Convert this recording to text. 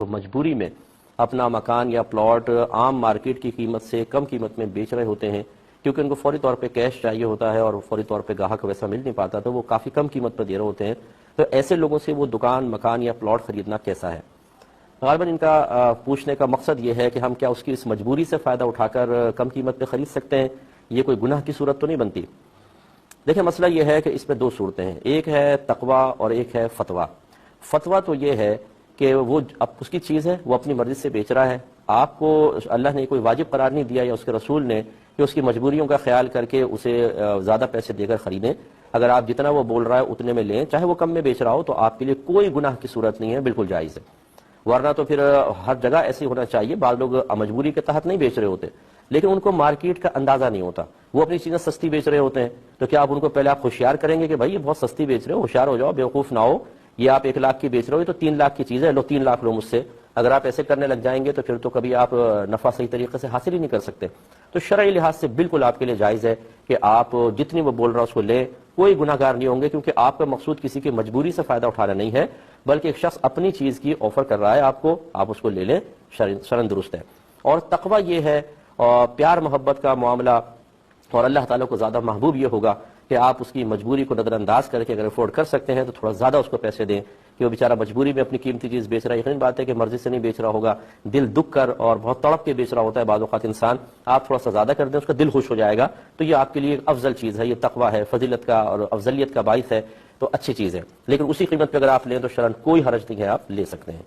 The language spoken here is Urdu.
تو مجبوری میں اپنا مکان یا پلاٹ عام مارکیٹ کی قیمت سے کم قیمت میں بیچ رہے ہوتے ہیں، کیونکہ ان کو فوری طور پہ کیش چاہیے ہوتا ہے اور فوری طور پہ گاہک ویسا مل نہیں پاتا، تو وہ کافی کم قیمت پر دے رہے ہوتے ہیں. تو ایسے لوگوں سے وہ دکان، مکان یا پلاٹ خریدنا کیسا ہے؟ غالباً ان کا پوچھنے کا مقصد یہ ہے کہ ہم کیا اس کی اس مجبوری سے فائدہ اٹھا کر کم قیمت پہ خرید سکتے ہیں؟ یہ کوئی گناہ کی صورت تو نہیں بنتی؟ دیکھیں، مسئلہ یہ ہے کہ اس میں دو صورتیں ہیں، ایک ہے تقوی اور ایک ہے فتویٰ. فتویٰ تو یہ ہے کہ وہ اب اس کی چیز ہے، وہ اپنی مرضی سے بیچ رہا ہے، آپ کو اللہ نے کوئی واجب قرار نہیں دیا یا اس کے رسول نے کہ اس کی مجبوریوں کا خیال کر کے اسے زیادہ پیسے دے کر خریدیں. اگر آپ جتنا وہ بول رہا ہے اتنے میں لیں، چاہے وہ کم میں بیچ رہا ہو، تو آپ کے لیے کوئی گناہ کی صورت نہیں ہے، بالکل جائز ہے. ورنہ تو پھر ہر جگہ ایسے ہونا چاہیے. بعض لوگ مجبوری کے تحت نہیں بیچ رہے ہوتے، لیکن ان کو مارکیٹ کا اندازہ نہیں ہوتا، وہ اپنی چیزیں سستی بیچ رہے ہوتے ہیں. تو کیا آپ ان کو پہلے آپ ہوشیار کریں گے کہ بھائی یہ بہت سستی بیچ رہے ہو، ہوشیار ہو جاؤ، بیوقوف نہ ہو، یہ آپ 1 لاکھ کی بیچ رہے ہو، یہ تو 3 لاکھ کی چیز ہے، لو 3 لاکھ لو مجھ سے. اگر آپ ایسے کرنے لگ جائیں گے تو پھر تو کبھی آپ نفع صحیح طریقے سے حاصل ہی نہیں کر سکتے. تو شرعی لحاظ سے بالکل آپ کے لیے جائز ہے کہ آپ جتنی وہ بول رہا اس کو لیں، کوئی گناہ گار نہیں ہوں گے، کیونکہ آپ کا مقصود کسی کی مجبوری سے فائدہ اٹھانا نہیں ہے، بلکہ ایک شخص اپنی چیز کی آفر کر رہا ہے آپ کو، آپ اس کو لے لیں، شرعاً درست ہے. اور تقوی یہ ہے، پیار محبت کا معاملہ، اور اللہ تعالیٰ کو زیادہ محبوب یہ ہوگا کہ آپ اس کی مجبوری کو نظر انداز کر کے اگر افورڈ کر سکتے ہیں تو تھوڑا زیادہ اس کو پیسے دیں، کہ وہ بیچارہ مجبوری میں اپنی قیمتی چیز بیچ رہا ہے. یقین بات ہے کہ مرضی سے نہیں بیچ رہا ہوگا، دل دکھ کر اور بہت تڑپ کے بیچ رہا ہوتا ہے بعض اوقات انسان. آپ تھوڑا سا زیادہ کر دیں، اس کا دل خوش ہو جائے گا، تو یہ آپ کے لیے ایک افضل چیز ہے، یہ تقویٰ ہے، فضیلت کا اور افضلیت کا باعث ہے، تو اچھی چیز ہے. لیکن اسی قیمت پہ اگر آپ لیں تو شرعاً کوئی حرج نہیں ہے، آپ لے سکتے ہیں.